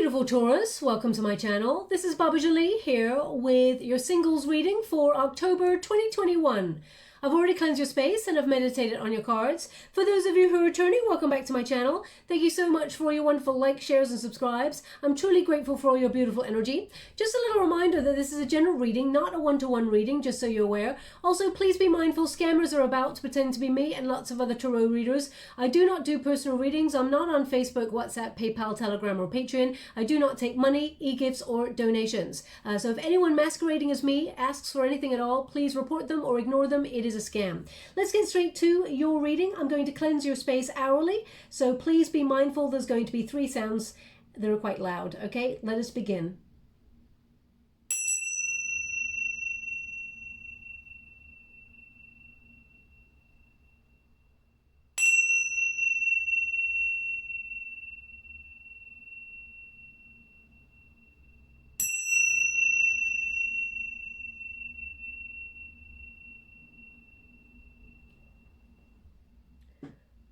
beautiful Taurus, welcome to my channel. This is Baba Jolie here with your singles reading for October 2021. I've already cleansed your space and I've meditated on your cards. For those of you who are returning, welcome back to my channel. Thank you so much for your wonderful likes, shares and subscribes. I'm truly grateful for all your beautiful energy. Just a little reminder that this is a general reading, not a one-to-one reading, just so you're aware. Also, please be mindful, scammers are about to pretend to be me and lots of other tarot readers. I do not do personal readings. I'm not on Facebook, WhatsApp, PayPal, Telegram or Patreon. I do not take money, e-gifts or donations. So if anyone masquerading as me asks for anything at all, please report them or ignore them. It is a scam. Let's get straight to your reading. I'm going to cleanse your space hourly, so please be mindful. There's going to be 3 sounds that are quite loud. Okay, let us begin.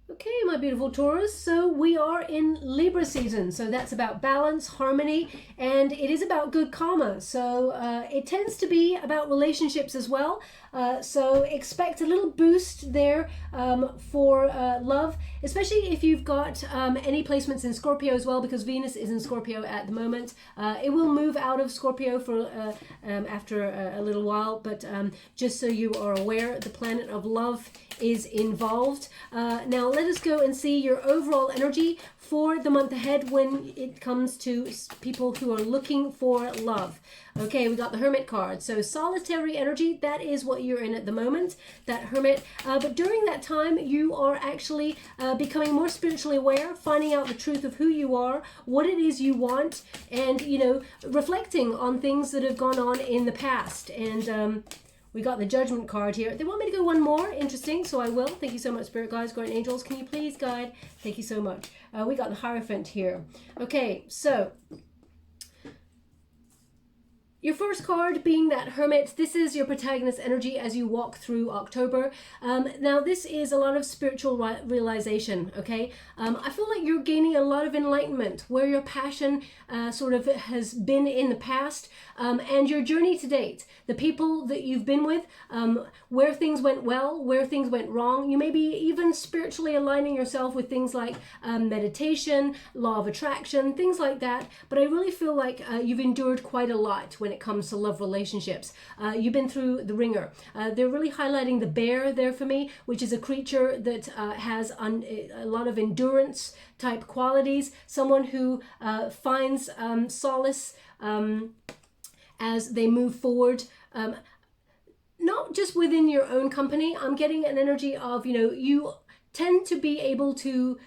Okay, my beautiful Taurus, so we are in Libra season, so that's about balance, harmony, and it is about good karma. So it tends to be about relationships as well. So expect a little boost there for love, especially if you've got any placements in Scorpio as well, because Venus is in Scorpio at the moment. It will move out of Scorpio for after a little while, but just so you are aware, the planet of love is involved. Now let us go and see your overall energy for the month ahead when it comes to people who are looking for love. Okay, we got the Hermit card. So solitary energy, that is what you're in at the moment, that Hermit. But during that time, you are actually becoming more spiritually aware, finding out the truth of who you are, what it is you want, and, you know, reflecting on things that have gone on in the past. And we got the Judgment card here. They want me to go one more. Interesting, so I will. Thank you so much, Spirit Guides, Guardian Angels. Can you please guide? Thank you so much. We got the Hierophant here. Okay, so your first card being that Hermit, this is your protagonist energy as you walk through October. Now this is a lot of spiritual realization, okay? I feel like you're gaining a lot of enlightenment where your passion sort of has been in the past, and your journey to date, the people that you've been with, where things went well, where things went wrong. You may be even spiritually aligning yourself with things like meditation, law of attraction, things like that. But I really feel like you've endured quite a lot when it comes to love relationships. You've been through the ringer. They're really highlighting the bear there for me, which is a creature that has a lot of endurance type qualities, someone who finds solace as they move forward, not just within your own company. I'm getting an energy of, you know, you tend to be able to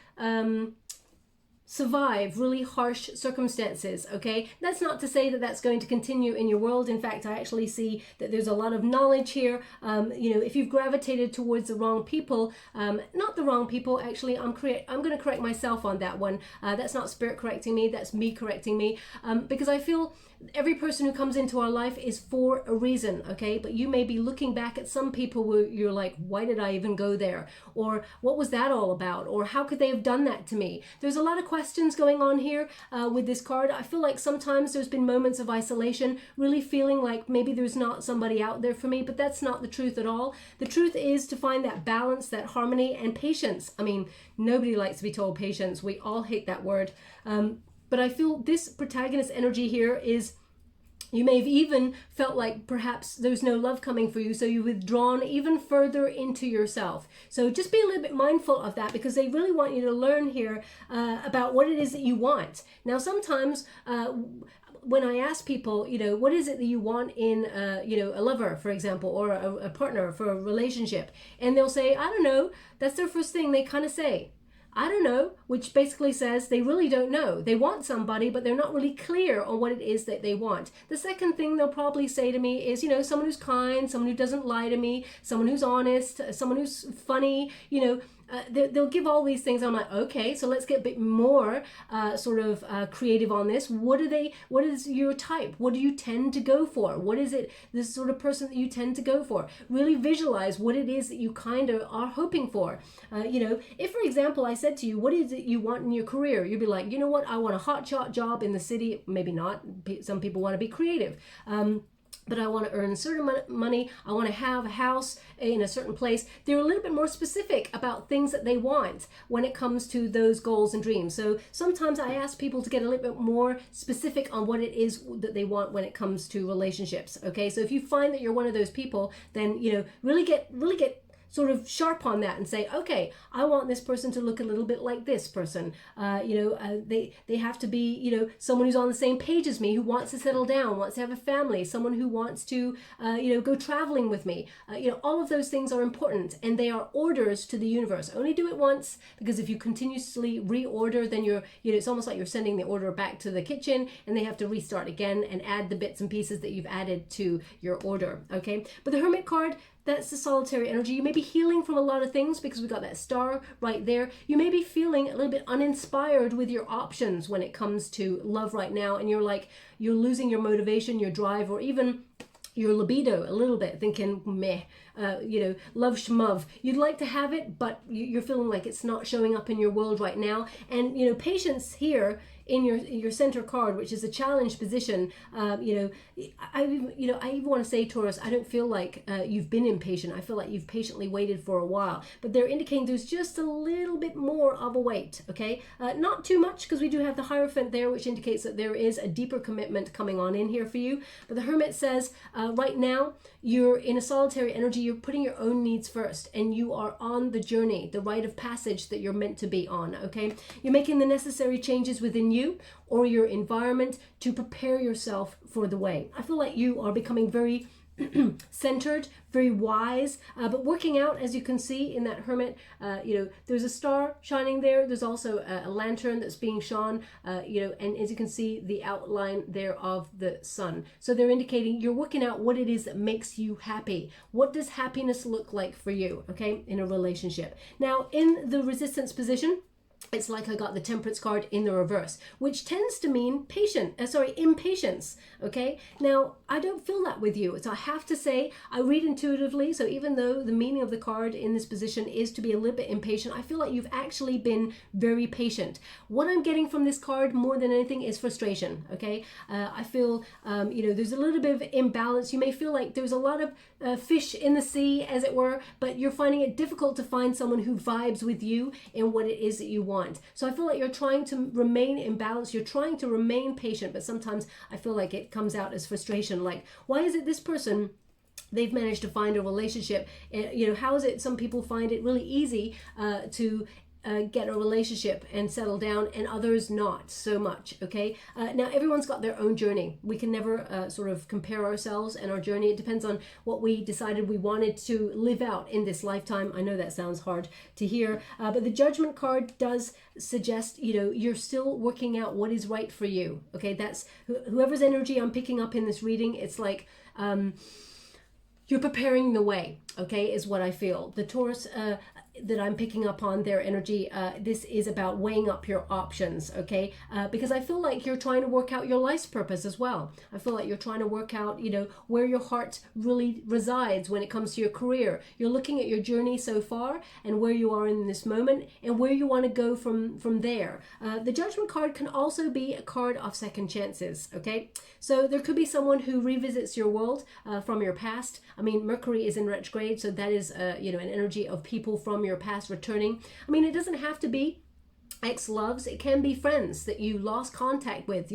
survive really harsh circumstances, okay? That's not to say that that's going to continue in your world. In fact, I actually see that there's a lot of knowledge here. You know, if you've gravitated towards the wrong people, not the wrong people, actually, I'm going to correct myself on that one. That's not Spirit correcting me, that's me correcting me, because I feel every person who comes into our life is for a reason, okay? But you may be looking back at some people where you're like, why did I even go there? Or what was that all about? Or how could they have done that to me? There's a lot of questions going on here with this card. I feel like sometimes there's been moments of isolation, really feeling like maybe there's not somebody out there for me, but that's not the truth at all. The truth is to find that balance, that harmony, and patience. I mean, nobody likes to be told patience. We all hate that word. But I feel this protagonist energy here is, you may have even felt like perhaps there's no love coming for you, so you've withdrawn even further into yourself. So just be a little bit mindful of that, because they really want you to learn here about what it is that you want. Now, sometimes when I ask people, you know, what is it that you want in, you know, a lover, for example, or a partner for a relationship, and they'll say, I don't know. That's their first thing they kind of say. I don't know, which basically says they really don't know. They want somebody, but they're not really clear on what it is that they want. The second thing they'll probably say to me is, you know, someone who's kind, someone who doesn't lie to me, someone who's honest, someone who's funny, you know, they'll give all these things. I'm like, okay, so let's get a bit more creative on this. What is your type? What do you tend to go for? What is it, this sort of person that you tend to go for? Really visualize what it is that you kind of are hoping for. If, for example, I said to you, what is it you want in your career? You'd be like, you know what, I want a hotshot job in the city. Maybe not. Some people want to be creative. But I want to earn certain money. I want to have a house in a certain place. They're a little bit more specific about things that they want when it comes to those goals and dreams. So sometimes I ask people to get a little bit more specific on what it is that they want when it comes to relationships. Okay, so if you find that you're one of those people, then really get sort of sharp on that and say, okay, I want this person to look a little bit like this person. They have to be, someone who's on the same page as me, who wants to settle down, wants to have a family, someone who wants to, go traveling with me. All of those things are important, and they are orders to the universe. Only do it once, because if you continuously reorder, then it's almost like you're sending the order back to the kitchen, and they have to restart again and add the bits and pieces that you've added to your order. Okay, but the Hermit card, that's the solitary energy. You may be healing from a lot of things because we got that star right there. You may be feeling a little bit uninspired with your options when it comes to love right now, and you're losing your motivation, your drive, or even your libido a little bit, thinking, meh, love shmuv. You'd like to have it, but you're feeling like it's not showing up in your world right now. And, patience here in your center card, which is a challenge position, I even want to say, Taurus, I don't feel like you've been impatient. I feel like you've patiently waited for a while, but they're indicating there's just a little bit more of a wait. Okay, not too much, because we do have the Hierophant there, which indicates that there is a deeper commitment coming on in here for you. But the Hermit says right now you're in a solitary energy. You're putting your own needs first, and you are on the journey, the rite of passage that you're meant to be on. Okay, you're making the necessary changes within you or your environment to prepare yourself for the way. I feel like you are becoming very centered, very wise, but working out, as you can see in that Hermit. There's a star shining there. There's also a lantern that's being shone, and as you can see, the outline there of the sun. So they're indicating you're working out what it is that makes you happy. What does happiness look like for you, okay, in a relationship? Now, in the resistance position, it's like I got the Temperance card in the reverse, which tends to mean impatience. Okay, now I don't feel that with you. So I have to say, I read intuitively. So even though the meaning of the card in this position is to be a little bit impatient, I feel like you've actually been very patient. What I'm getting from this card more than anything is frustration. Okay, I feel there's a little bit of imbalance. You may feel like there's a lot of fish in the sea, as it were, but you're finding it difficult to find someone who vibes with you in what it is that you want. So I feel like you're trying to remain in balance. You're trying to remain patient, but sometimes I feel like it comes out as frustration. Like, why is it this person, they've managed to find a relationship? How is it some people find it really easy to get a relationship and settle down, and others not so much? Okay, now everyone's got their own journey. We can never sort of compare ourselves and our journey. It depends on what we decided we wanted to live out in this lifetime. I know that sounds hard to hear, but the Judgment card does suggest you're still working out what is right for you. Okay, that's whoever's energy I'm picking up in this reading. It's like you're preparing the way, okay, is what I feel. The Taurus that I'm picking up on their energy, this is about weighing up your options, okay? Because I feel like you're trying to work out your life's purpose as well. I feel like you're trying to work out, where your heart really resides when it comes to your career. You're looking at your journey so far and where you are in this moment and where you want to go from there. The Judgment card can also be a card of second chances, okay? So there could be someone who revisits your world from your past. I mean, Mercury is in retrograde, so that is, an energy of people from your past returning. I mean, it doesn't have to be ex-loves. It can be friends that you lost contact with.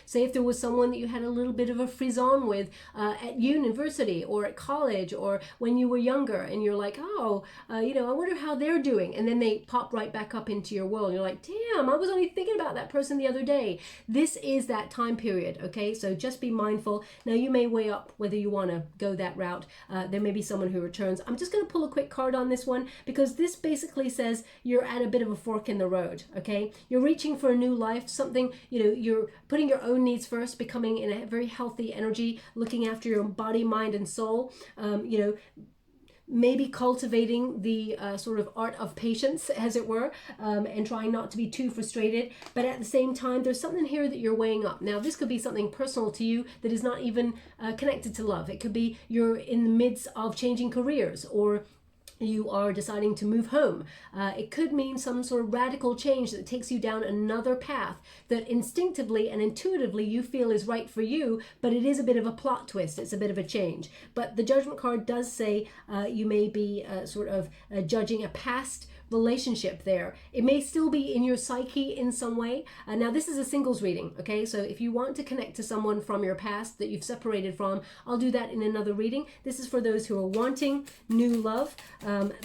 Say if there was someone that you had a little bit of a frisson with at university or at college or when you were younger, and you're like, I wonder how they're doing, and then they pop right back up into your world. You're like, damn, I was only thinking about that person the other day. This is that time period, okay? So just be mindful. Now you may weigh up whether you want to go that route. There may be someone who returns. I'm just going to pull a quick card on this one, because this basically says you're at a bit of a fork in the road. Okay, you're reaching for a new life, something, you're putting your own needs first, becoming in a very healthy energy, looking after your body, mind, and soul. maybe cultivating the sort of art of patience, as it were, and trying not to be too frustrated. But at the same time, there's something here that you're weighing up. Now, this could be something personal to you that is not even connected to love. It could be you're in the midst of changing careers, or you are deciding to move home. It could mean some sort of radical change that takes you down another path that instinctively and intuitively you feel is right for you, but it is a bit of a plot twist. It's a bit of a change. But the Judgment card does say you may be sort of judging a past relationship there. It may still be in your psyche in some way. Now, this is a singles reading, okay? So if you want to connect to someone from your past that you've separated from, I'll do that in another reading. This is for those who are wanting new love,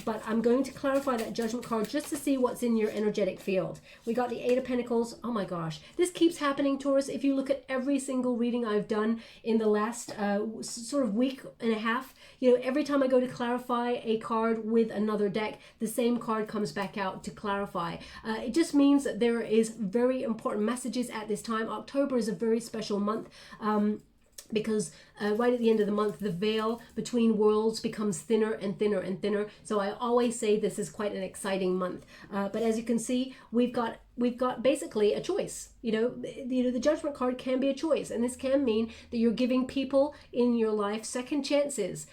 but I'm going to clarify that Judgment card just to see what's in your energetic field. We got the Eight of Pentacles. Oh my gosh, this keeps happening, Taurus. If you look at every single reading I've done in the last sort of week and a half, you know, every time I go to clarify a card with another deck, the same card comes back out to clarify. It just means that there is very important messages at this time. October is a very special month. Because right at the end of the month, the veil between worlds becomes thinner and thinner and thinner. So I always say this is quite an exciting month. But as you can see, we've got basically a choice. You know, the Judgment card can be a choice, and this can mean that you're giving people in your life second chances,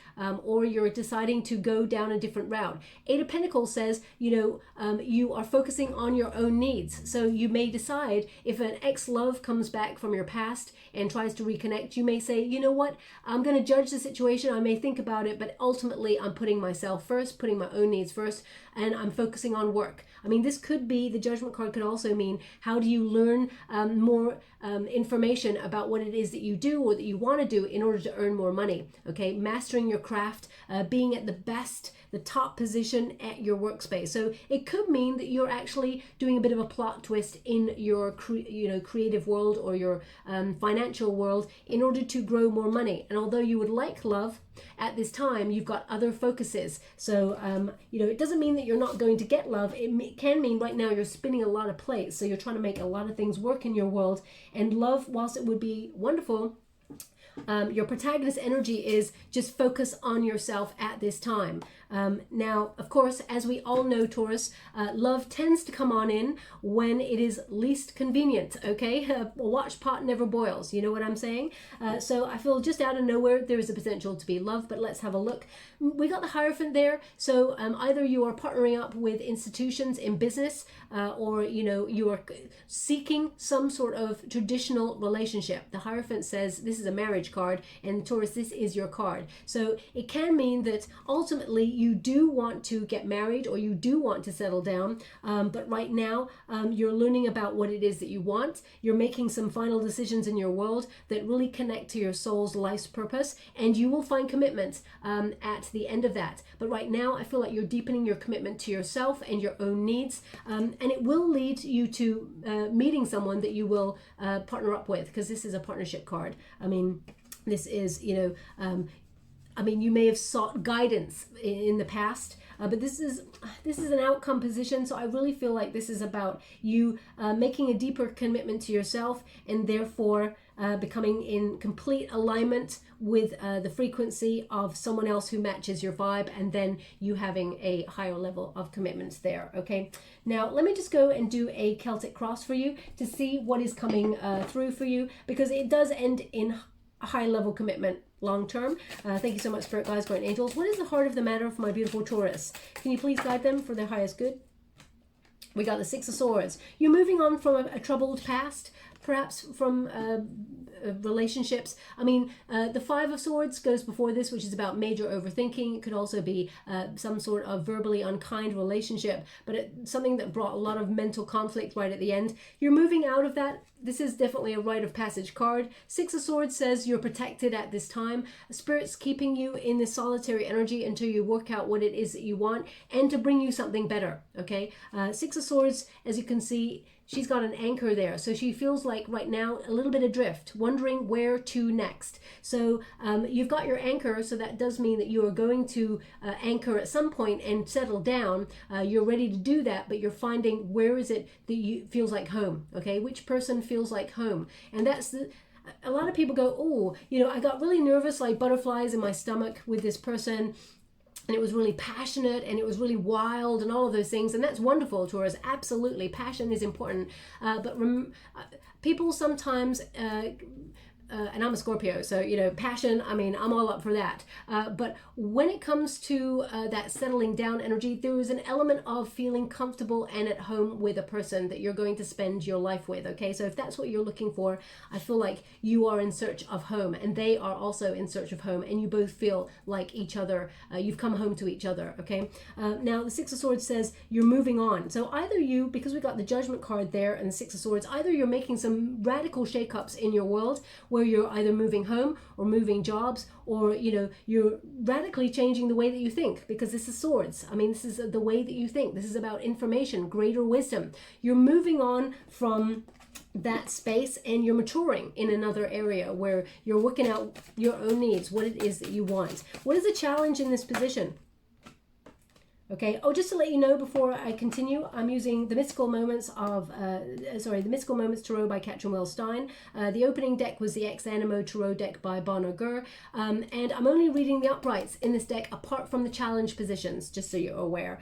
or you're deciding to go down a different route. Eight of Pentacles says, you are focusing on your own needs. So you may decide, if an ex-love comes back from your past and tries to reconnect, you may say, you know what, I'm going to judge the situation. I may think about it, but ultimately I'm putting myself first, putting my own needs first, and I'm focusing on work. I mean, this could be, the Judgment card could also mean, how do you learn more information about what it is that you do or that you want to do in order to earn more money, okay? Mastering your craft, being at the top position at your workspace. So it could mean that you're actually doing a bit of a plot twist in your creative world or your financial world in order to grow more money. And although you would like love, at this time you've got other focuses. So it doesn't mean that you're not going to get love. It can mean right now you're spinning a lot of plates, so you're trying to make a lot of things work in your world. And love, whilst it would be wonderful, your protagonist energy is just focus on yourself at this time. Now, of course, as we all know, Taurus, love tends to come on in when it is least convenient, okay? A watched pot never boils, you know what I'm saying? So I feel just out of nowhere there is a potential to be love, but let's have a look. We got the Hierophant there, so either you are partnering up with institutions in business, or you are seeking some sort of traditional relationship. The Hierophant says this is a marriage card, and Taurus, this is your card. So it can mean that ultimately you do want to get married or you do want to settle down, but right now you're learning about what it is that you want. You're making some final decisions in your world that really connect to your soul's life's purpose, and you will find commitment at the end of that. But right now I feel like you're deepening your commitment to yourself and your own needs, and it will lead you to meeting someone that you will partner up with, because this is a partnership card. I mean, this is, you may have sought guidance in the past, but this is an outcome position. So I really feel like this is about you making a deeper commitment to yourself, and therefore becoming in complete alignment with the frequency of someone else who matches your vibe, and then you having a higher level of commitments there, okay? Now, let me just go and do a Celtic cross for you to see what is coming through for you, because it does end in a high level commitment long term. Thank you so much, Spirit Guides, Guardian Angels. What is the heart of the matter for my beautiful Taurus? Can you please guide them for their highest good? We got the Six of Swords. You're moving on from a troubled past, perhaps from relationships. I mean, the Five of Swords goes before this, which is about major overthinking. It could also be some sort of verbally unkind relationship, but something that brought a lot of mental conflict right at the end. You're moving out of that. This is definitely a rite of passage card. Six of Swords says you're protected at this time. Spirit's keeping you in this solitary energy until you work out what it is that you want, and to bring you something better, okay? Six of Swords, as you can see, she's got an anchor there. So she feels like right now a little bit adrift, wondering where to next. So you've got your anchor, so that does mean that you are going to anchor at some point and settle down. You're ready to do that, but you're finding where is it that you feels like home, okay? Which person feels like home? And that's a lot of people go, oh, I got really nervous, like butterflies in my stomach with this person. and it was really passionate and it was really wild and all of those things, and that's wonderful, Taurus. Absolutely, passion is important, but people sometimes and I'm a Scorpio, so you know, passion, I mean, I'm all up for that, but when it comes to that settling down energy, there is an element of feeling comfortable and at home with a person that you're going to spend your life with. Okay, so if that's what you're looking for, I feel like you are in search of home and they are also in search of home, and you both feel like each other, you've come home to each other. Okay, now the Six of Swords says you're moving on, so either you, because we got the Judgment card there and the Six of Swords, either you're making some radical shakeups in your world where you're either moving home or moving jobs, or you know, you're radically changing the way that you think, because this is swords. I mean, this is the way that you think. This is about information, greater wisdom. You're moving on from that space and you're maturing in another area where you're working out your own needs, what it is that you want. What is the challenge in this position? Okay, oh, just to let you know before I continue, I'm using the Mystical Moments of, the Mystical Moments Tarot by CATRIN, WELZ, STEIN. The opening deck was the Ex Animo Tarot deck by Bonner Gur, and I'm only reading the uprights in this deck apart from the challenge positions, just so you're aware.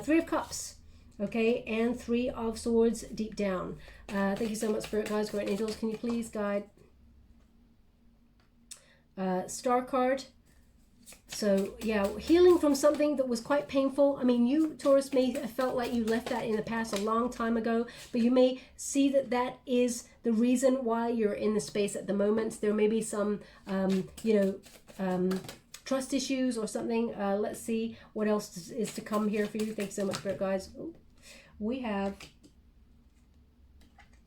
Three of Cups, okay, and Three of Swords deep down. Thank you so much, Spirit Guides, Great Angels. Can you please guide? Star card. So yeah, healing from something that was quite painful. I mean, you, Taurus, may have felt like you left that in the past a long time ago, but you may see that that is the reason why you're in the space at the moment. There may be some, trust issues or something. Let's see what else is to come here for you. Thanks so much, Spirit Guides. Ooh, we have,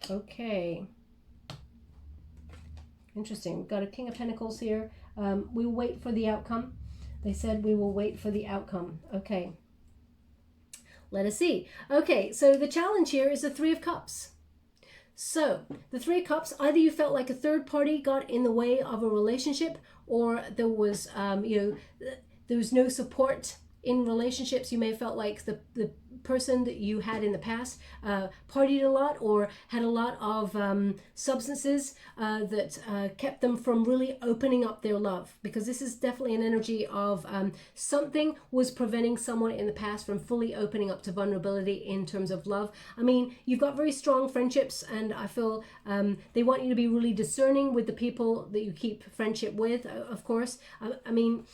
okay, interesting. We've got a King of Pentacles here. We will wait for the outcome. They said we will wait for the outcome. Okay. Let us see. Okay, so the challenge here is the Three of Cups. So the Three of Cups, either you felt like a third party got in the way of a relationship, or there was, there was no support in relationships. You may have felt like the person that you had in the past partied a lot or had a lot of substances that kept them from really opening up their love, because this is definitely an energy of something was preventing someone in the past from fully opening up to vulnerability in terms of love. I mean, you've got very strong friendships, and I feel they want you to be really discerning with the people that you keep friendship with, of course. I mean,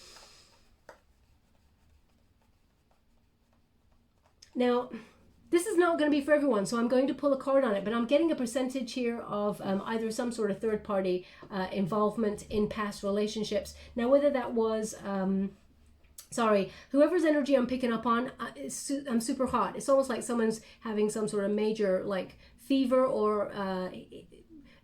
now, this is not going to be for everyone, so I'm going to pull a card on it, but I'm getting a percentage here of either some sort of third-party involvement in past relationships. Now, whether that was, whoever's energy I'm picking up on, I'm super hot. It's almost like someone's having some sort of major, like, fever, or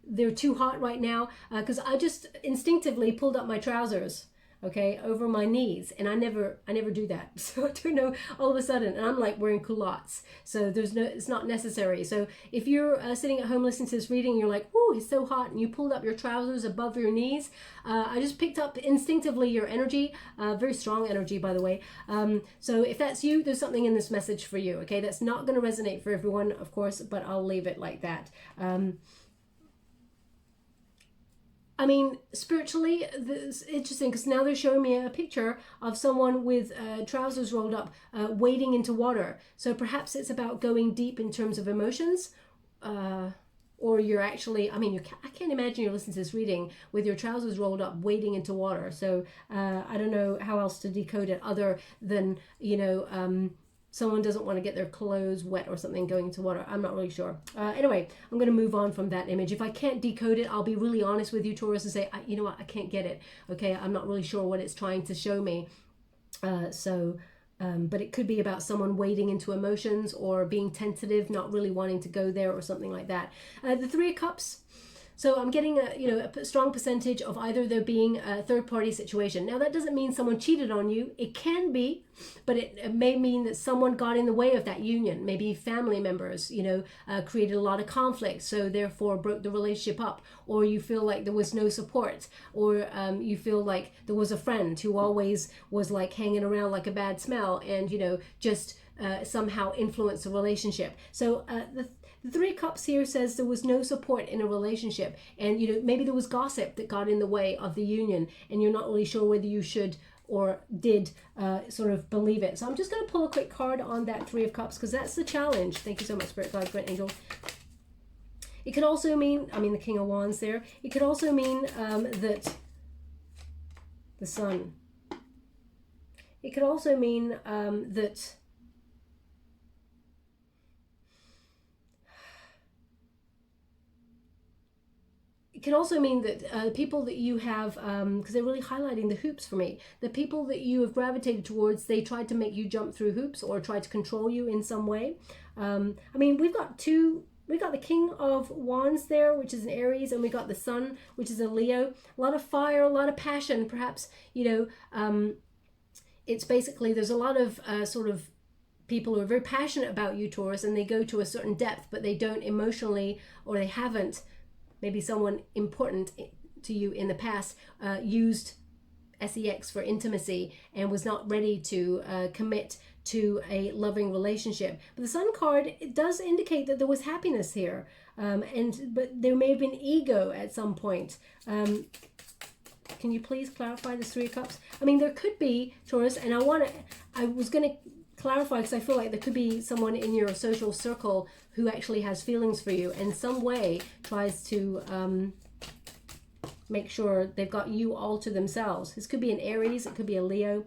they're too hot right now, because I just instinctively pulled up my trousers, okay, over my knees, and I never do that. So I don't know, all of a sudden, and I'm like wearing culottes, so it's not necessary. So if you're sitting at home listening to this reading, you're like, "Ooh, it's so hot," and you pulled up your trousers above your knees, I just picked up instinctively your energy, very strong energy, by the way. So if that's you, there's something in this message for you, okay? That's not going to resonate for everyone, of course, but I'll leave it like that. I mean, spiritually, it's interesting, because now they're showing me a picture of someone with trousers rolled up, wading into water. So perhaps it's about going deep in terms of emotions, or you're actually, I mean, I can't imagine you're listening to this reading with your trousers rolled up, wading into water. So I don't know how else to decode it other than, someone doesn't want to get their clothes wet or something going into water. I'm not really sure. Anyway, I'm going to move on from that image. If I can't decode it, I'll be really honest with you, Taurus, and say, you know what, I can't get it. Okay, I'm not really sure what it's trying to show me. But it could be about someone wading into emotions or being tentative, not really wanting to go there or something like that. The Three of Cups. So I'm getting a strong percentage of either there being a third-party situation. Now, that doesn't mean someone cheated on you. It can be, but it may mean that someone got in the way of that union. Maybe family members, created a lot of conflict, so therefore broke the relationship up. Or you feel like there was no support. Or you feel like there was a friend who always was like hanging around like a bad smell and, just somehow influenced the relationship. So the Three of Cups here says there was no support in a relationship, and maybe there was gossip that got in the way of the union, and you're not really sure whether you should or did sort of believe it. So I'm just going to pull a quick card on that Three of Cups, because that's the challenge. Thank you so much, Spirit Guide, Great Angel. It could also mean, I mean, the King of Wands there. It could also mean that the Sun. It could also mean that it can also mean that the people that you have, because they're really highlighting the hoops for me, the people that you have gravitated towards, they tried to make you jump through hoops or tried to control you in some way. I mean, we've got the King of Wands there, which is an Aries, and we got the Sun, which is a Leo. A lot of fire, a lot of passion, perhaps, you know, it's basically, there's a lot of sort of people who are very passionate about you, Taurus, and they go to a certain depth, but they don't emotionally, or they haven't, maybe someone important to you in the past used sex for intimacy and was not ready to commit to a loving relationship. But the Sun card, it does indicate that there was happiness here, but there may have been ego at some point. Can you please clarify this Three of Cups? I mean, there could be, Taurus, and I was going to clarify because I feel like there could be someone in your social circle who actually has feelings for you in some way, tries to make sure they've got you all to themselves. This could be an Aries, it could be a Leo.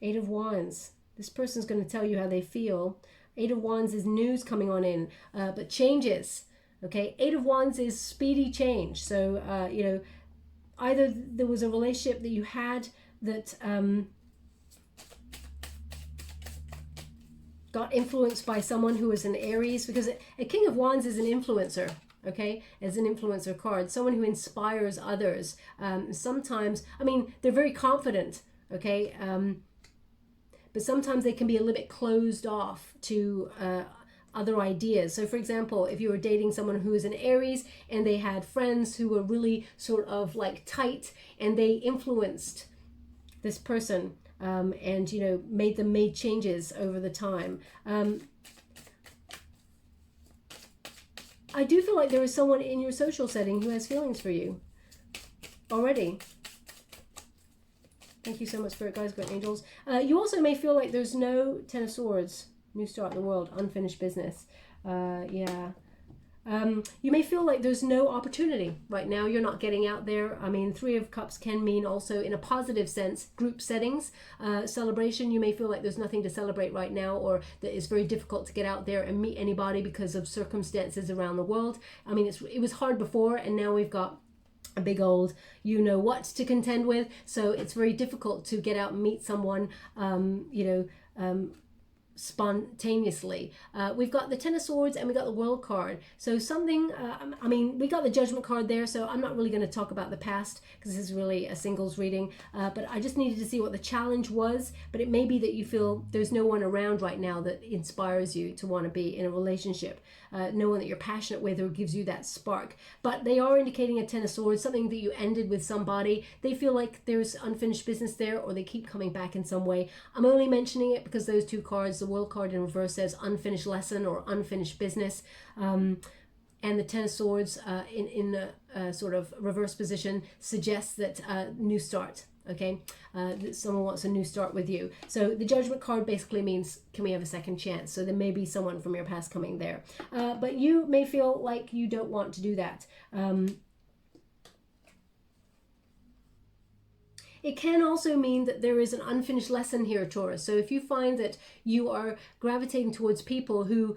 Eight of Wands. This person's going to tell you how they feel. Eight of Wands is news coming on in, but changes. Okay, Eight of Wands is speedy change. So, you know, either there was a relationship that you had that got influenced by someone who was an Aries, because a King of Wands is an influencer, okay, as an influencer card, someone who inspires others. Sometimes, I mean, they're very confident, okay, but sometimes they can be a little bit closed off to other ideas. So for example, if you were dating someone who is an Aries and they had friends who were really sort of like tight, and they influenced this person and, you know, made changes over the time. I do feel like there is someone in your social setting who has feelings for you already. Thank you so much, Spirit Guides, Great Angels. You also may feel like there's no Ten of Swords, new start in the world, unfinished business. Yeah. You may feel like there's no opportunity right now. You're not getting out there. I mean, Three of Cups can mean also, in a positive sense, group settings, celebration. You may feel like there's nothing to celebrate right now, or that it's very difficult to get out there and meet anybody because of circumstances around the world. I mean, it was hard before, and now we've got a big old you-know-what to contend with. So it's very difficult to get out and meet someone, you know, spontaneously. We've got the Ten of Swords and we got the World card. So something, I mean, we got the Judgment card there, so I'm not really going to talk about the past because this is really a singles reading, but I just needed to see what the challenge was. But it may be that you feel there's no one around right now that inspires you to want to be in a relationship, no one that you're passionate with or gives you that spark. But they are indicating a Ten of Swords, something that you ended with somebody. They feel like there's unfinished business there, or they keep coming back in some way. I'm only mentioning it because those two cards, the World card in reverse says unfinished lesson or unfinished business, and the Ten of Swords in sort of reverse position suggests that new start. Okay, that someone wants a new start with you. So the Judgment card basically means, can we have a second chance? So there may be someone from your past coming there, but you may feel like you don't want to do that. It can also mean that there is an unfinished lesson here, Taurus. So if you find that you are gravitating towards people who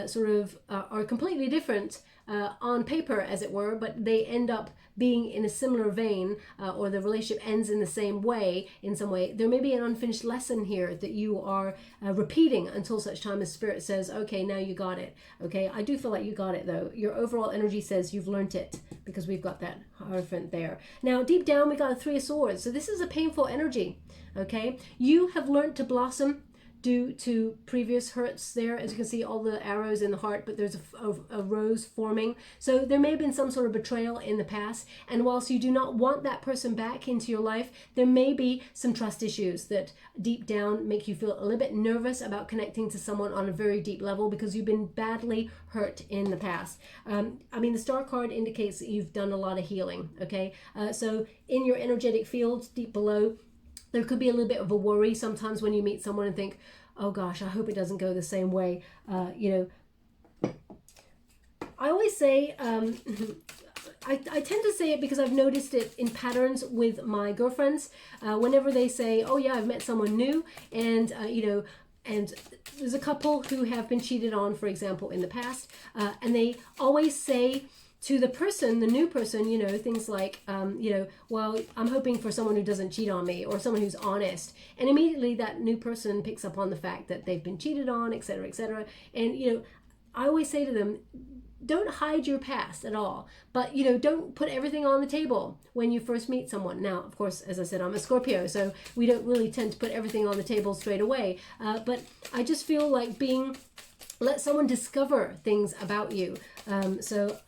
sort of are completely different on paper, as it were, but they end up being in a similar vein, or the relationship ends in the same way, in some way, there may be an unfinished lesson here that you are repeating until such time as Spirit says, okay, now you got it. Okay, I do feel like you got it though. Your overall energy says you've learnt it, because we've got that Hierophant there. Now deep down we got a Three of Swords. So this is a painful energy. Okay, you have learned to blossom due to previous hurts there. As you can see, all the arrows in the heart, but there's a rose forming. So there may have been some sort of betrayal in the past, and whilst you do not want that person back into your life, there may be some trust issues that deep down make you feel a little bit nervous about connecting to someone on a very deep level, because you've been badly hurt in the past. I mean, the Star card indicates that you've done a lot of healing. Okay, so in your energetic field deep below, There could be a little bit of a worry sometimes when you meet someone and think, oh gosh, I hope it doesn't go the same way. You know, I always say, I tend to say it because I've noticed it in patterns with my girlfriends. Whenever they say, oh yeah, I've met someone new, and you know, and there's a couple who have been cheated on, for example, in the past, and they always say to the person, the new person, you know, things like, you know, well, I'm hoping for someone who doesn't cheat on me, or someone who's honest. And immediately that new person picks up on the fact that they've been cheated on, etc., etc. And, you know, I always say to them, don't hide your past at all, but, you know, don't put everything on the table when you first meet someone. Now, of course, as I said, I'm a Scorpio, so we don't really tend to put everything on the table straight away. But I just feel like let someone discover things about you. So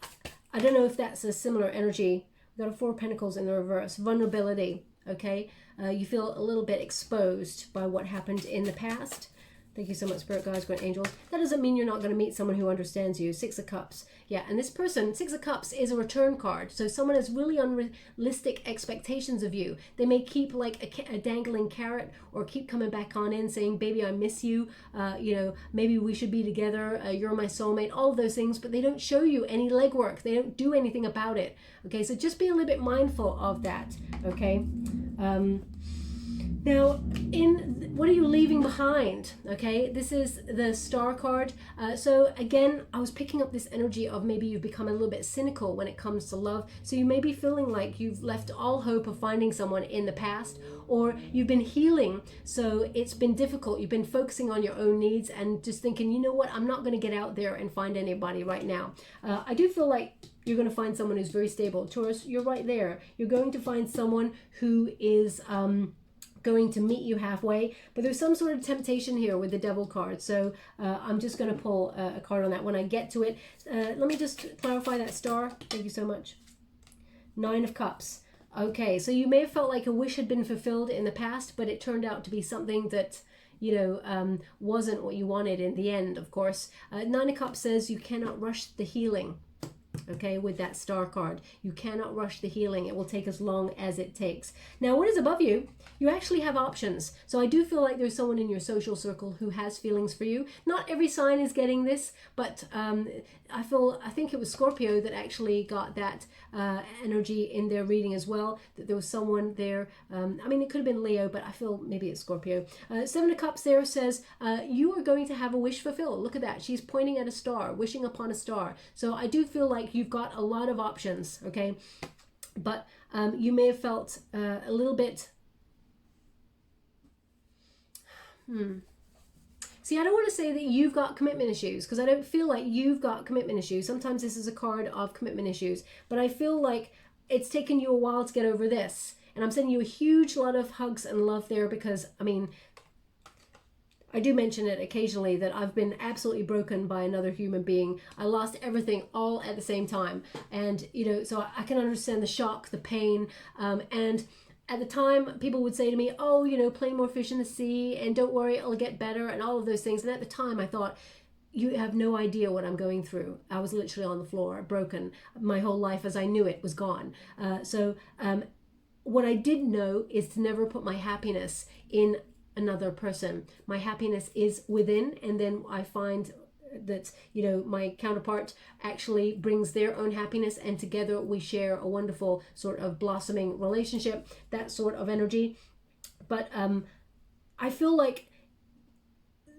I don't know if that's a similar energy. We've got a Four of Pentacles in the reverse. Vulnerability, okay? You feel a little bit exposed by what happened in the past. Thank you so much, Spirit Guides, Great Angels. That doesn't mean you're not going to meet someone who understands you. Six of Cups. Yeah, and this person, Six of Cups, is a return card. So someone has really unrealistic expectations of you. They may keep like a dangling carrot, or keep coming back on in saying, baby, I miss you. You know, maybe we should be together. You're my soulmate. All of those things, but they don't show you any legwork. They don't do anything about it. Okay, so just be a little bit mindful of that. Okay. Now, what are you leaving behind? Okay, this is the Star card. So again, I was picking up this energy of maybe you've become a little bit cynical when it comes to love. So you may be feeling like you've left all hope of finding someone in the past, or you've been healing, so it's been difficult. You've been focusing on your own needs and just thinking, you know what, I'm not going to get out there and find anybody right now. I do feel like you're going to find someone who's very stable. Taurus, you're right there. You're going to find someone who is going to meet you halfway, but there's some sort of temptation here with the Devil card. So I'm just going to pull a card on that when I get to it. Let me just clarify that Star. Thank you so much. Nine of Cups. Okay, so you may have felt like a wish had been fulfilled in the past, but it turned out to be something that, you know, wasn't what you wanted in the end, of course. Nine of Cups says you cannot rush the healing. Okay, with that Star card, you cannot rush the healing. It will take as long as it takes. Now, what is above you? You actually have options. So I do feel like there's someone in your social circle who has feelings for you. Not every sign is getting this, but I think it was Scorpio that actually got that energy in their reading as well, that there was someone there. I mean, it could have been Leo, but I feel maybe it's Scorpio. Seven of Cups there says you are going to have a wish fulfilled. Look at that. She's pointing at a star, wishing upon a star. So I do feel like you've got a lot of options, okay? But you may have felt a little bit... See, I don't want to say that you've got commitment issues, because I don't feel like you've got commitment issues. Sometimes this is a card of commitment issues, but I feel like it's taken you a while to get over this. And I'm sending you a huge lot of hugs and love there, because, I mean, I do mention it occasionally that I've been absolutely broken by another human being. I lost everything all at the same time. And, you know, so I can understand the shock, the pain, and at the time, people would say to me, oh, you know, play more fish in the sea, and don't worry, it'll get better, and all of those things. And at the time, I thought, you have no idea what I'm going through. I was literally on the floor, broken. My whole life as I knew it was gone. What I did know is to never put my happiness in another person. My happiness is within, and then I find that, you know, my counterpart actually brings their own happiness, and together we share a wonderful sort of blossoming relationship, that sort of energy. But I feel like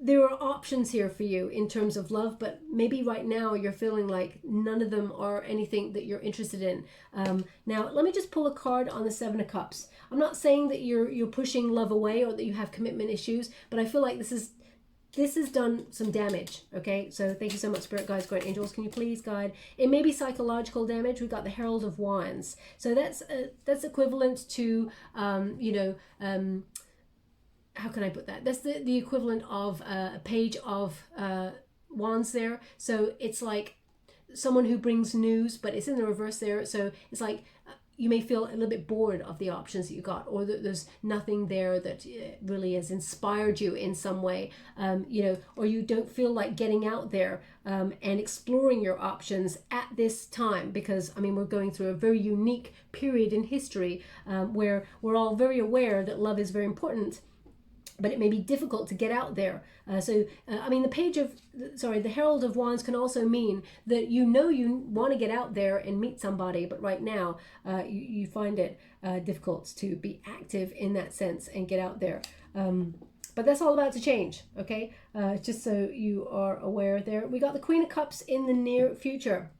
there are options here for you in terms of love, but maybe right now you're feeling like none of them are anything that you're interested in. Now, let me just pull a card on the Seven of Cups. I'm not saying that you're pushing love away or that you have commitment issues, but I feel like this has done some damage, okay? So thank you so much, Spirit Guides, Great Angels. Can you please guide? It may be psychological damage. We've got the Herald of Wands. So that's equivalent to, you know, how can I put that? That's the equivalent of a page of wands there. So it's like someone who brings news, but it's in the reverse there. So it's like you may feel a little bit bored of the options that you got, or that there's nothing there that really has inspired you in some way, you know, or you don't feel like getting out there and exploring your options at this time, because I mean, we're going through a very unique period in history where we're all very aware that love is very important, but it may be difficult to get out there. I mean, the Herald of Wands can also mean that you know you want to get out there and meet somebody, but right now you find it difficult to be active in that sense and get out there. But that's all about to change, okay? Just so you are aware there. We got the Queen of Cups in the near future.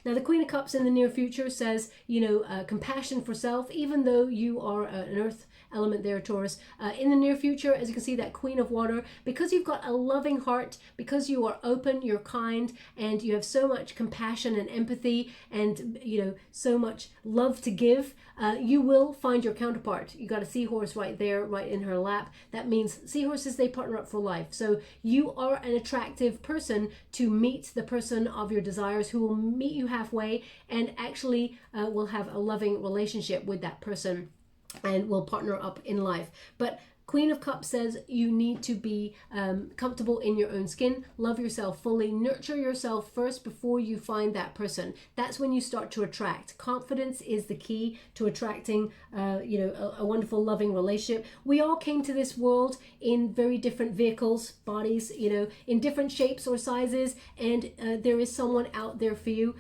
Now, the Queen of Cups in the near future says, you know, compassion for self, even though you are an earth element there, Taurus. In the near future, as you can see, that Queen of Water, because you've got a loving heart, because you are open, you're kind, and you have so much compassion and empathy and, you know, so much love to give, you will find your counterpart. You got a seahorse right there, right in her lap. That means seahorses, they partner up for life. So you are an attractive person to meet the person of your desires, who will meet you halfway and actually will have a loving relationship with that person and will partner up in life. But Queen of Cups says you need to be comfortable in your own skin, love yourself fully, nurture yourself first before you find that person. That's when you start to attract. Confidence is the key to attracting, you know, a wonderful, loving relationship. We all came to this world in very different vehicles, bodies, you know, in different shapes or sizes, and there is someone out there for you,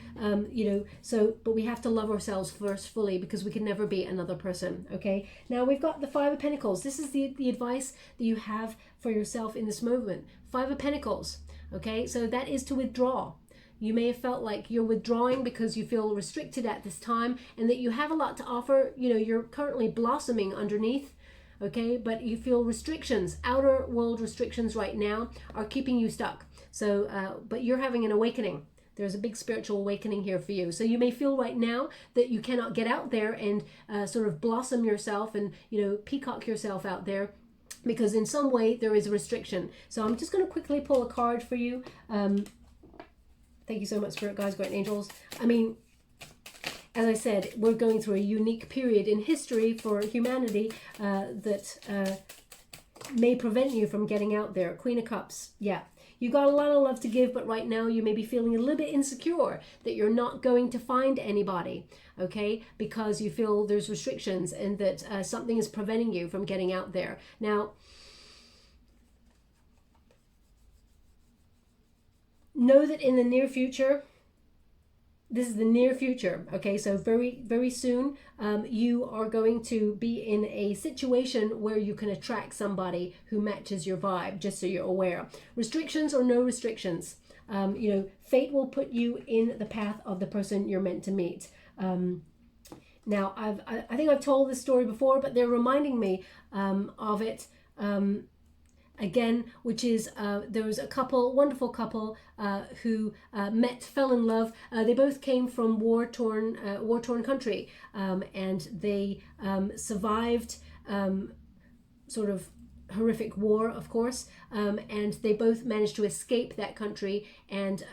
you know. So, but we have to love ourselves first fully, because we can never be another person. Okay. Now we've got the Five of Pentacles. This is the advice that you have for yourself in this moment. Five of Pentacles, okay, so that is to withdraw. You may have felt like you're withdrawing because you feel restricted at this time, and that you have a lot to offer. You know, you're currently blossoming underneath, okay, but you feel restrictions, outer world restrictions right now are keeping you stuck. So but you're having an awakening. There's a big spiritual awakening here for you. So you may feel right now that you cannot get out there and sort of blossom yourself and, you know, peacock yourself out there, because in some way there is a restriction. So I'm just going to quickly pull a card for you. Thank you so much, Spirit Guides, Great Angels. I mean, as I said, we're going through a unique period in history for humanity that may prevent you from getting out there. Queen of Cups, yeah. You got a lot of love to give, but right now you may be feeling a little bit insecure that you're not going to find anybody, okay? Because you feel there's restrictions and that something is preventing you from getting out there. Now, know that in the near future, this is the near future, okay? So very, very soon, you are going to be in a situation where you can attract somebody who matches your vibe, just so you're aware. Restrictions or no restrictions, you know, fate will put you in the path of the person you're meant to meet. Now, I think I've told this story before, but they're reminding me of it again, which is there was a couple, wonderful couple who met, fell in love. They both came from war-torn country, and they survived sort of horrific war, of course, and they both managed to escape that country, and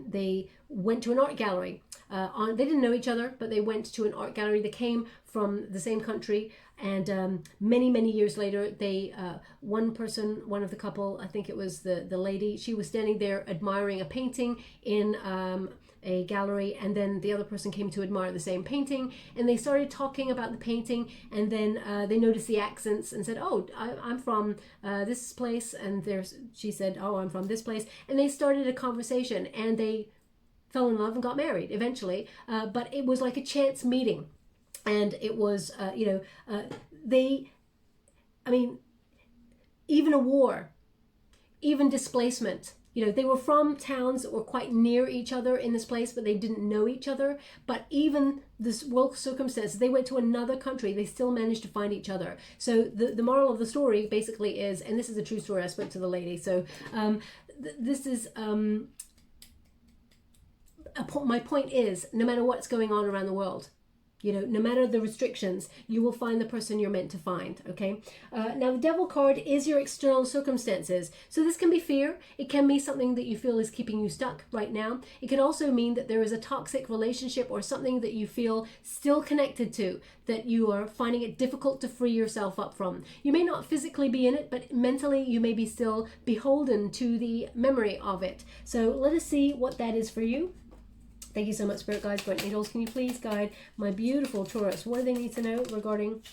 they went to an art gallery. They didn't know each other, but they went to an art gallery. They came from the same country, and many years later, they one of the couple, I think it was the lady, she was standing there admiring a painting in a gallery, and then the other person came to admire the same painting, and they started talking about the painting, and then they noticed the accents and said, oh, I'm from this place, and she said, oh, I'm from this place, and they started a conversation, and they fell in love and got married eventually, but it was like a chance meeting. And it was, you know, I mean, even a war, even displacement, you know, they were from towns that were quite near each other in this place, but they didn't know each other. But even this world circumstances, they went to another country, they still managed to find each other. So the moral of the story basically is, and this is a true story, I spoke to the lady, so this is, my point is, no matter what's going on around the world, You know, no matter the restrictions, you will find the person you're meant to find, okay? Now, the Devil card is your external circumstances. So this can be fear. It can be something that you feel is keeping you stuck right now. It can also mean that there is a toxic relationship or something that you feel still connected to, that you are finding it difficult to free yourself up from. You may not physically be in it, but mentally you may be still beholden to the memory of it. So let us see what that is for you. Thank you so much, Spirit Guides, Guardian Angels. Can you please guide my beautiful Taurus? What do they need to know regarding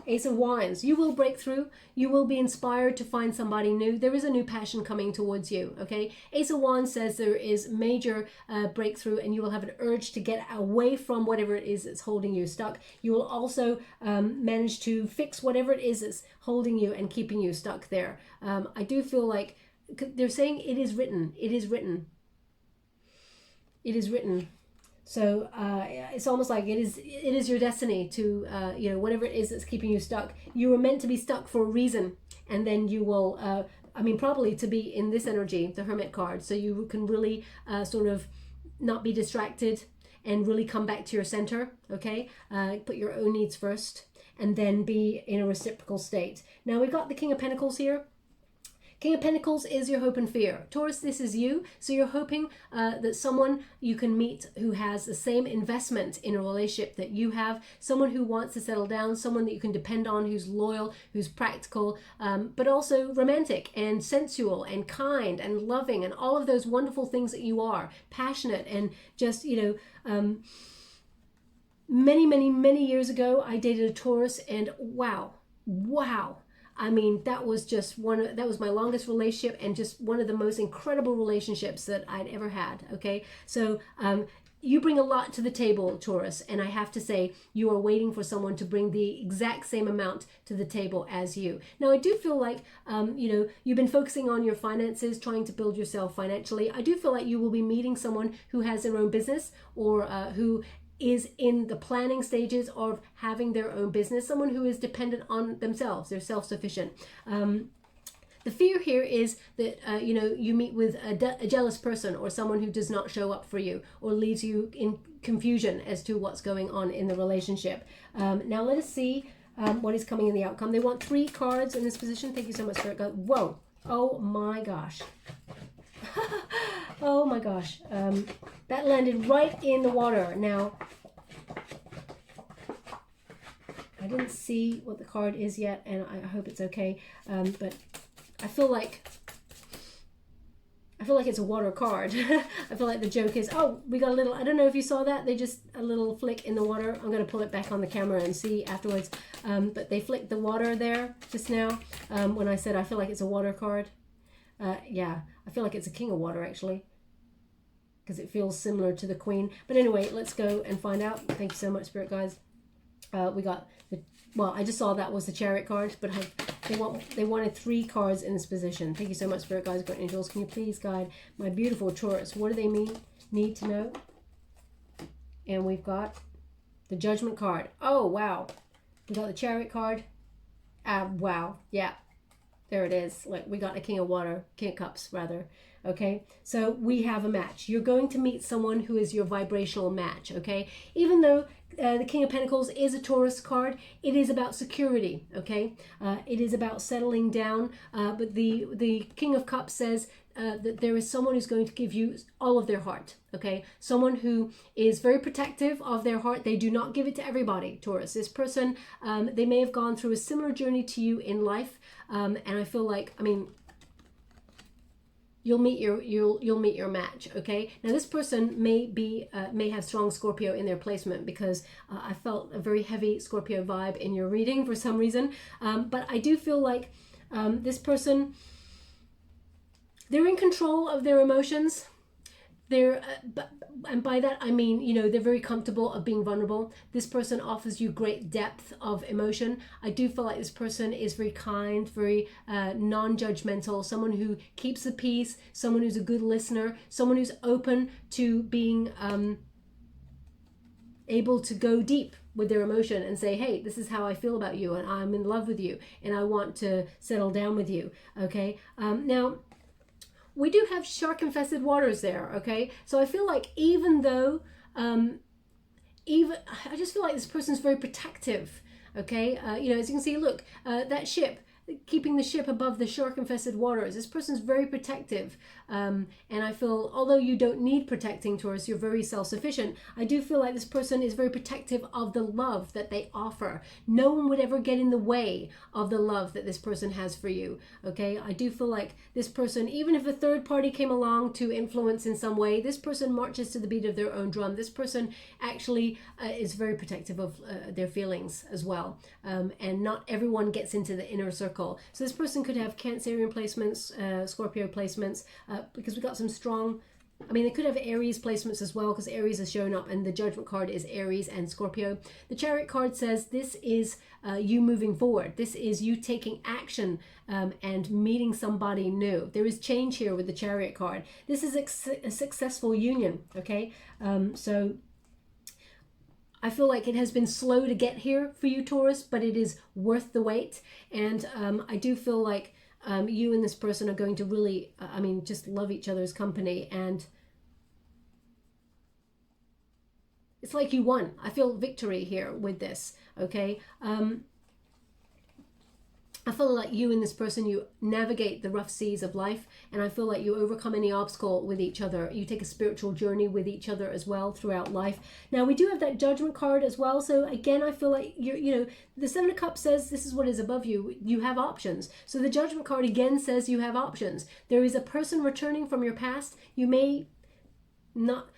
Ace of Wands? You will break through. You will be inspired to find somebody new. There is a new passion coming towards you, okay? Ace of Wands says there is major breakthrough, and you will have an urge to get away from whatever it is that's holding you stuck. You will also manage to fix whatever it is that's holding you and keeping you stuck there. I do feel like they're saying it is written. It is written. It is written. So it's almost like it is your destiny to, you know, whatever it is that's keeping you stuck. You were meant to be stuck for a reason. And then you will, I mean, probably to be in this energy, the Hermit card. So you can really sort of not be distracted and really come back to your center, okay? Put your own needs first and then be in a reciprocal state. Now we've got the King of Pentacles here. King of Pentacles is your hope and fear. Taurus, this is you. So you're hoping that someone you can meet who has the same investment in a relationship that you have, someone who wants to settle down, someone that you can depend on, who's loyal, who's practical, but also romantic and sensual and kind and loving and all of those wonderful things that you are, passionate and just, you know, many years ago, I dated a Taurus, and wow. I mean, that was just that was my longest relationship and just one of the most incredible relationships that I'd ever had, okay? So you bring a lot to the table, Taurus, and I have to say you are waiting for someone to bring the exact same amount to the table as you. Now, I do feel like, you know, you've been focusing on your finances, trying to build yourself financially. I do feel like you will be meeting someone who has their own business or who is in the planning stages of having their own business, someone who is dependent on themselves, they're self-sufficient. The fear here is that, you know, you meet with a jealous person or someone who does not show up for you or leaves you in confusion as to what's going on in the relationship. Now let us see what is coming in the outcome. They want 3 cards in this position. Thank you so much, Spirit God. Whoa. Oh my gosh. Oh my gosh. That landed right in the water. Now, I didn't see what the card is yet, and I hope it's okay. But I feel like it's a water card. I feel like the joke is, oh, we got a little, I don't know if you saw that. They just, a little flick in the water. I'm going to pull it back on the camera and see afterwards. But they flicked the water there just now when I said I feel like it's a water card. Yeah, I feel like it's a King of Water, actually, because it feels similar to the Queen. But anyway, let's go and find out. Thank you so much, Spirit Guides. We got the, well, I just saw that was the Chariot card, but they wanted 3 cards in this position. Thank you so much, Spirit Guides, Guardian Angels. Can you please guide my beautiful Taurus? What do they need to know? And we've got the Judgment card. Oh, wow. We got the Chariot card. Wow. Yeah. There it is. Like, we got a King of Water, King of Cups, rather. Okay, so we have a match. You're going to meet someone who is your vibrational match, okay? Even though the King of Pentacles is a Taurus card, it is about security, okay? It is about settling down, but the King of Cups says that there is someone who's going to give you all of their heart, okay? Someone who is very protective of their heart. They do not give it to everybody, Taurus. This person, they may have gone through a similar journey to you in life, and I feel like, I mean, you'll meet your match, okay? Now this person may have strong Scorpio in their placement, because I felt a very heavy Scorpio vibe in your reading for some reason. But I do feel like this person, they're in control of their emotions. They're, and by that I mean, you know, they're very comfortable of being vulnerable. This person offers you great depth of emotion. I do feel like this person is very kind, very non-judgmental, someone who keeps the peace, someone who's a good listener, someone who's open to being able to go deep with their emotion and say, hey, this is how I feel about you, and I'm in love with you, and I want to settle down with you, okay? Now, we do have shark-infested waters there, okay? So I feel like even though even, I just feel like this person's very protective. Okay, you know, as you can see, look, that ship, keeping the ship above the shark-infested waters. This person's very protective. And I feel, although you don't need protecting, Taurus, you're very self-sufficient, I do feel like this person is very protective of the love that they offer. No one would ever get in the way of the love that this person has for you. Okay, I do feel like this person, even if a third party came along to influence in some way, this person marches to the beat of their own drum. This person actually is very protective of their feelings as well. And not everyone gets into the inner circle. So this person could have Cancerian placements, Scorpio placements, because we got some strong, I mean, they could have Aries placements as well, because Aries is showing up, and the Judgment card is Aries and Scorpio. The Chariot card says this is you moving forward. This is you taking action and meeting somebody new. There is change here with the Chariot card. This is a successful union, okay? So I feel like it has been slow to get here for you, Taurus, but it is worth the wait. And I do feel like you and this person are going to really, I mean, just love each other's company. And it's like you won. I feel victory here with this, okay? I feel like you and this person, you navigate the rough seas of life, and I feel like you overcome any obstacle with each other. You take a spiritual journey with each other as well throughout life. Now, we do have that Judgment card as well. So again, I feel like you know, the Seven of Cups says this is what is above you. You have options. So the Judgment card again says you have options. There is a person returning from your past. You may not.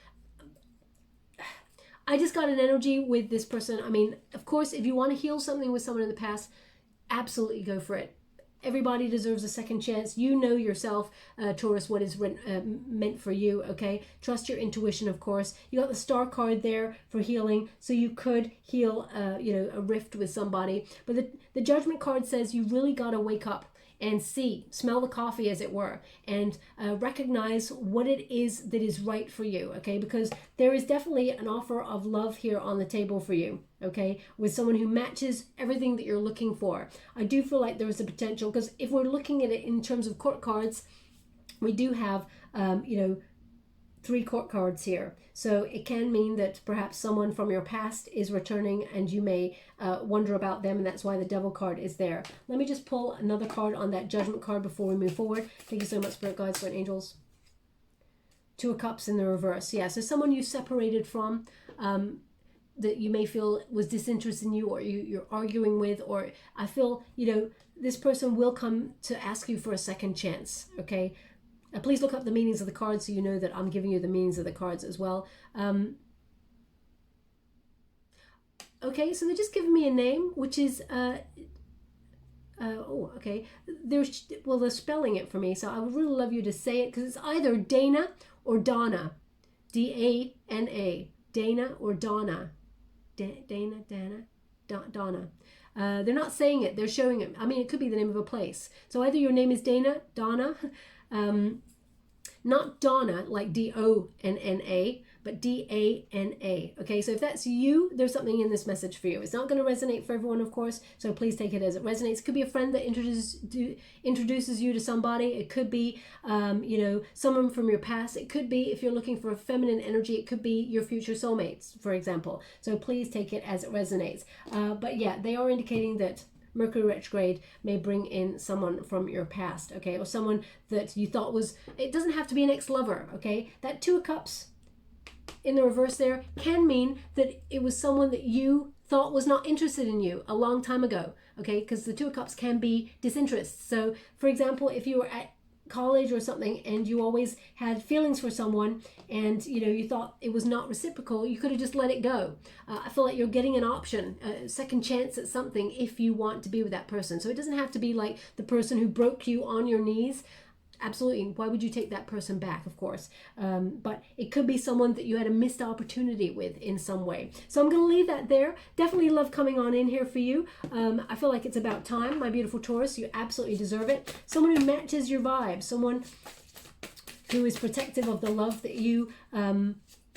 I just got an energy with this person. I mean, of course, if you want to heal something with someone in the past, absolutely go for it. Everybody deserves a second chance. You know yourself, Taurus, what is meant for you, okay? Trust your intuition, of course. You got the Star card there for healing, so you could heal, you know, a rift with somebody. But the Judgment card says you really got to wake up and smell the coffee, as it were, and recognize what it is that is right for you, okay? Because there is definitely an offer of love here on the table for you, okay? With someone who matches everything that you're looking for. I do feel like there is a potential, because if we're looking at it in terms of court cards, we do have, you know, 3 court cards here. So it can mean that perhaps someone from your past is returning, and you may wonder about them, and that's why the Devil card is there. Let me just pull another card on that Judgment card before we move forward. Thank you so much, Spirit Guides, Spirit Angels. 2 of Cups in the reverse. Yeah, so someone you separated from, that you may feel was disinterested in you, or you're arguing with, or I feel, you know, this person will come to ask you for a second chance, okay? Please look up the meanings of the cards so you know that I'm giving you the meanings of the cards as well. Okay, so they're just giving me a name, which is, oh, okay. They're spelling it for me, so I would really love you to say it, because it's either Dana or Donna. D-A-N-A. Dana or Donna. Donna. They're not saying it, they're showing it. I mean, it could be the name of a place. So either your name is Dana, Donna, not Donna, like D-O-N-N-A, but D-A-N-A. Okay, so if that's you, there's something in this message for you. It's not going to resonate for everyone, of course, so please take it as it resonates. It could be a friend that introduces you to somebody. It could be, you know, someone from your past. It could be, if you're looking for a feminine energy, it could be your future soulmates, for example. So please take it as it resonates. But yeah, they are indicating that Mercury retrograde may bring in someone from your past, okay? Or someone that you thought was, it doesn't have to be an ex-lover, okay? That 2 of Cups in the reverse there can mean that it was someone that you thought was not interested in you a long time ago, okay? Because the 2 of Cups can be disinterest. So, for example, if you were at college or something and you always had feelings for someone, and you know, you thought it was not reciprocal, you could have just let it go. I feel like you're getting an option, a second chance at something, if you want to be with that person. So it doesn't have to be like the person who broke you on your knees. Absolutely, why would you take that person back, of course? But it could be someone that you had a missed opportunity with in some way. So I'm going to leave that there. Definitely love coming on in here for you. I feel like it's about time, my beautiful Taurus. You absolutely deserve it. Someone who matches your vibe, someone who is protective of the love that you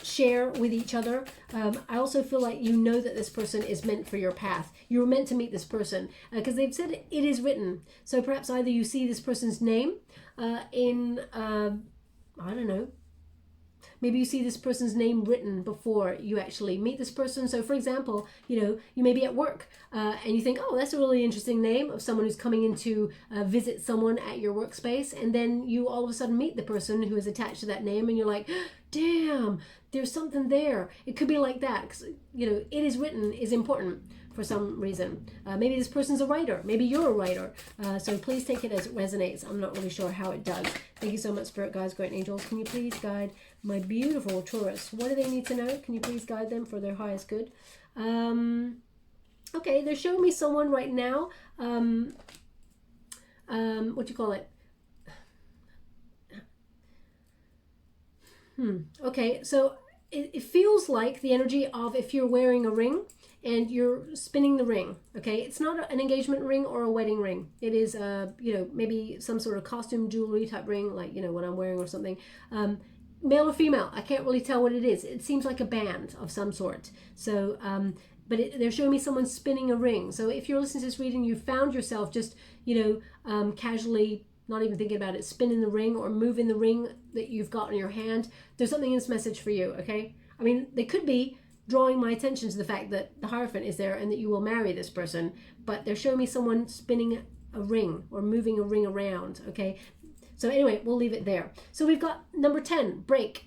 share with each other. I also feel like you know that this person is meant for your path. You were meant to meet this person, because they've said it is written. So perhaps either you see this person's name in, I don't know, Maybe you see this person's name written before you actually meet this person. So for example, you may be at work and you think, oh, that's a really interesting name of someone who's coming in to visit someone at your workspace. And then you all of a sudden meet the person who is attached to that name and you're like, damn, there's something there. It could be like that because, it is written is important for some reason. Maybe this person's a writer. Maybe you're a writer. So please take it as it resonates. I'm not really sure how it does. Thank you so much, Spirit Guides, Great Angels. Can you please guide my beautiful Taurus? What do they need to know? Can you please guide them for their highest good? Okay, they're showing me someone right now. What do you call it? Okay, so it feels like the energy of if you're wearing a ring and you're spinning the ring. Okay, it's not an engagement ring or a wedding ring. It is maybe some sort of costume jewelry type ring, like what I'm wearing or something. Male or female, I can't really tell what it is. It seems like a band of some sort. So but they're showing me someone spinning a ring. So if you're listening to this reading, you found yourself just casually, not even thinking about it, spinning the ring or moving the ring that you've got in your hand. There's something in this message for you. Okay, I mean, they could be drawing my attention to the fact that the Hierophant is there and that you will marry this person, but they're showing me someone spinning a ring or moving a ring around. Okay, so anyway, we'll leave it there. So we've got number 10, break.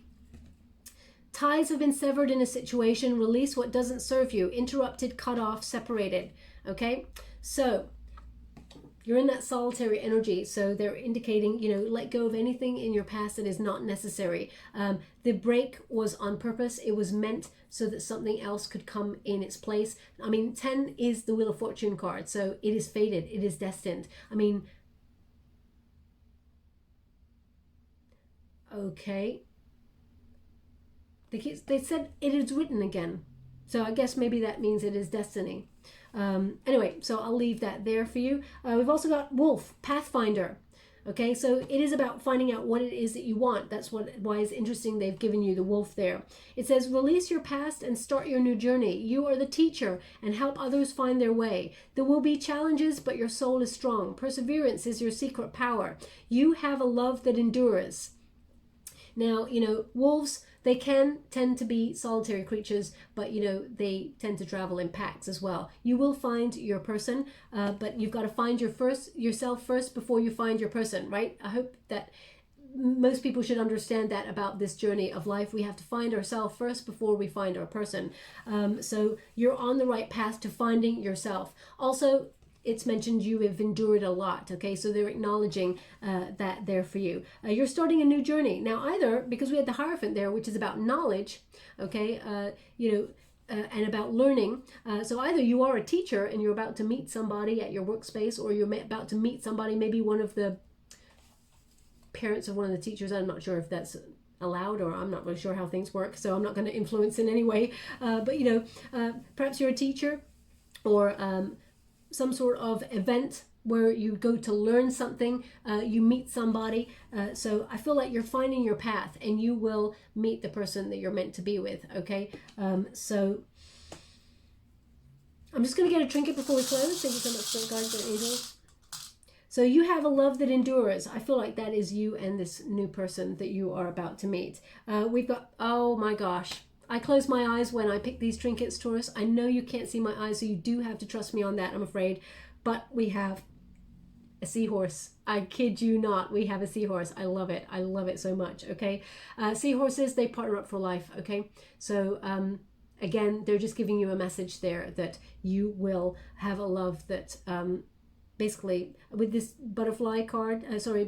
Ties have been severed in a situation. Release what doesn't serve you. Interrupted, cut off, separated. Okay, so you're in that solitary energy, so they're indicating, let go of anything in your past that is not necessary. The break was on purpose. It was meant so that something else could come in its place. I mean, 10 is the Wheel of Fortune card, so it is fated. It is destined. I mean, okay. They said it is written again. So I guess maybe that means it is destiny. Anyway, so I'll leave that there for you. We've also got Wolf, Pathfinder. Okay, so it is about finding out what it is that you want. That's why it's interesting they've given you the wolf there. It says, release your past and start your new journey. You are the teacher and help others find their way. There will be challenges, but your soul is strong. Perseverance is your secret power. You have a love that endures. Now, wolves, they can tend to be solitary creatures, but they tend to travel in packs as well. You will find your person, but you've got to find yourself first before you find your person, right? I hope that most people should understand that about this journey of life. We have to find ourselves first before we find our person. So you're on the right path to finding yourself. Also, it's mentioned you have endured a lot. Okay, so they're acknowledging that there for you. You're starting a new journey now, either because we had the Hierophant there, which is about knowledge, okay, and about learning. So either you are a teacher and you're about to meet somebody at your workspace, or you're about to meet somebody, maybe one of the parents of one of the teachers. I'm not sure if that's allowed, or I'm not really sure how things work, so I'm not going to influence in any way. But perhaps you're a teacher, or some sort of event where you go to learn something, you meet somebody. So I feel like you're finding your path and you will meet the person that you're meant to be with, okay? So I'm just going to get a trinket before we close. Thank you so much, Spirit Guides and Angels. So you have a love that endures. I feel like that is you and this new person that you are about to meet. We've got, oh my gosh. I close my eyes when I pick these trinkets, Taurus. I know you can't see my eyes, so you do have to trust me on that, I'm afraid. But we have a seahorse. I kid you not, we have a seahorse. I love it. I love it so much, okay? Seahorses, they partner up for life, okay? So, again, they're just giving you a message there that you will have a love that... basically, with this butterfly card,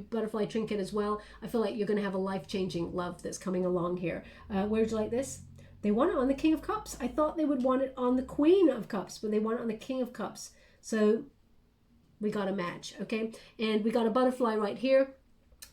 butterfly trinket as well, I feel like you're going to have a life-changing love that's coming along here. Where would you like this? They want it on the King of Cups. I thought they would want it on the Queen of Cups, but they want it on the King of Cups. So we got a match, okay? And we got a butterfly right here.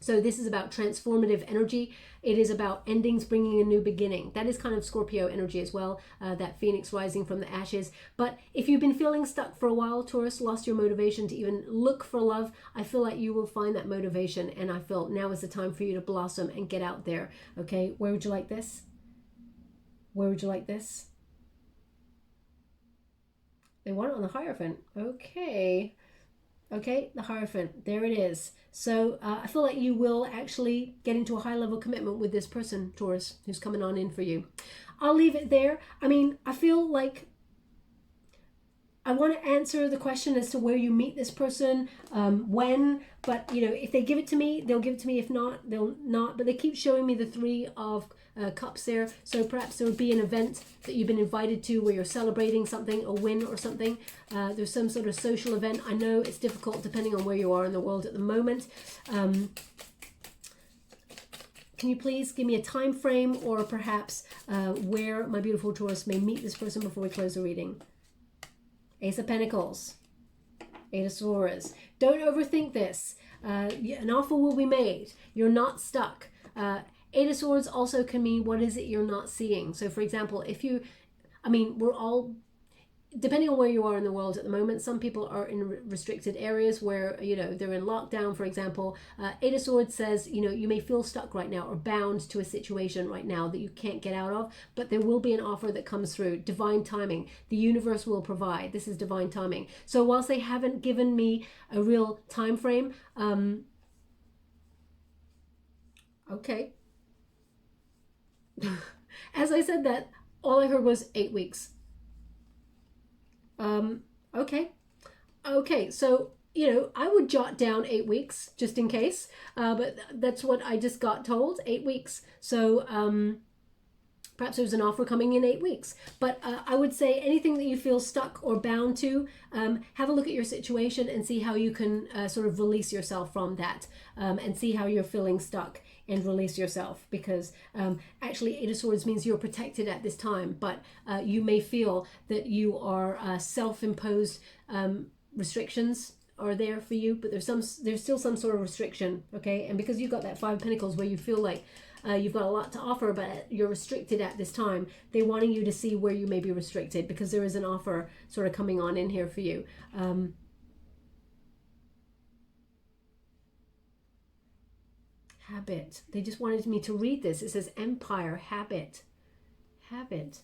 So this is about transformative energy. It is about endings, bringing a new beginning. That is kind of Scorpio energy as well, that phoenix rising from the ashes. But if you've been feeling stuck for a while, Taurus, lost your motivation to even look for love, I feel like you will find that motivation. And I feel now is the time for you to blossom and get out there, okay? Where would you like this? Where would you like this? They want it on the Hierophant. Okay. Okay, the Hierophant, there it is. So I feel like you will actually get into a high level commitment with this person, Taurus, who's coming on in for you. I'll leave it there. I mean, I feel like I want to answer the question as to where you meet this person, when, but you know, if they give it to me, they'll give it to me. If not, they'll not. But they keep showing me the Three of Cups there. So perhaps there would be an event that you've been invited to where you're celebrating something, a win or something. There's some sort of social event. I know it's difficult depending on where you are in the world at the moment. Can you please give me a time frame, or perhaps where my beautiful Taurus may meet this person before we close the reading? Ace of Pentacles, Eight of Swords. Don't overthink this. An offer will be made. You're not stuck. Eight of Swords also can mean what is it you're not seeing. So for example, if you, I mean, we're all, depending on where you are in the world at the moment, some people are in restricted areas where, you know, they're in lockdown, for example. Eight of Swords says, you know, you may feel stuck right now or bound to a situation right now that you can't get out of, but there will be an offer that comes through. Divine timing. The universe will provide. This is divine timing. So whilst they haven't given me a real time frame, okay. As I said that, all I heard was 8 weeks. Okay, so, you know, I would jot down 8 weeks just in case, but that's what I just got told, 8 weeks. So perhaps there's an offer coming in 8 weeks, but I would say anything that you feel stuck or bound to, have a look at your situation and see how you can sort of release yourself from that, and see how you're feeling stuck and release yourself, because actually Eight of Swords means you're protected at this time, but you may feel that you are self-imposed restrictions are there for you, but there's still some sort of restriction, okay? And because you've got that Five of Pentacles where you feel like you've got a lot to offer, but you're restricted at this time, they're wanting you to see where you may be restricted, because there is an offer sort of coming on in here for you. Habit. They just wanted me to read this. It says Empire, habit. Habit.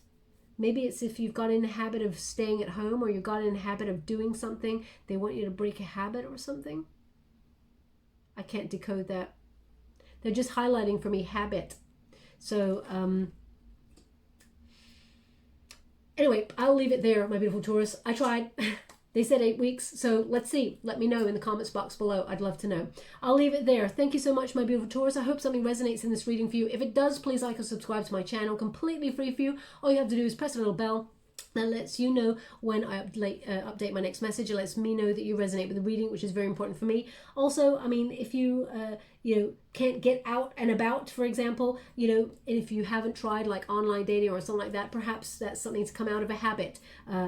Maybe it's if you've got in the habit of staying at home, or you've got in the habit of doing something, they want you to break a habit or something. I can't decode that. They're just highlighting for me habit. So anyway, I'll leave it there, my beautiful Taurus. I tried. They said 8 weeks, so let's see. Let me know in the comments box below. I'd love to know. I'll leave it there. Thank you so much, my beautiful Taurus. I hope something resonates in this reading for you. If it does, please like or subscribe to my channel. Completely free for you. All you have to do is press a little bell that lets you know when I update my next message. It lets me know that you resonate with the reading, which is very important for me. Also, I mean, if you you know, can't get out and about, for example, you know, and if you haven't tried like online dating or something like that, perhaps that's something to come out of a habit.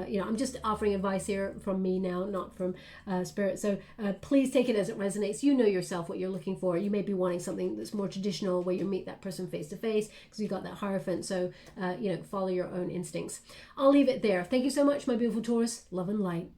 You know, I'm just offering advice here from me now, not from Spirit. So please take it as it resonates. You know yourself what you're looking for. You may be wanting something that's more traditional, where you meet that person face to face, because you've got that Hierophant. So, you know, follow your own instincts. I'll leave it there. Thank you so much, my beautiful Taurus. Love and light.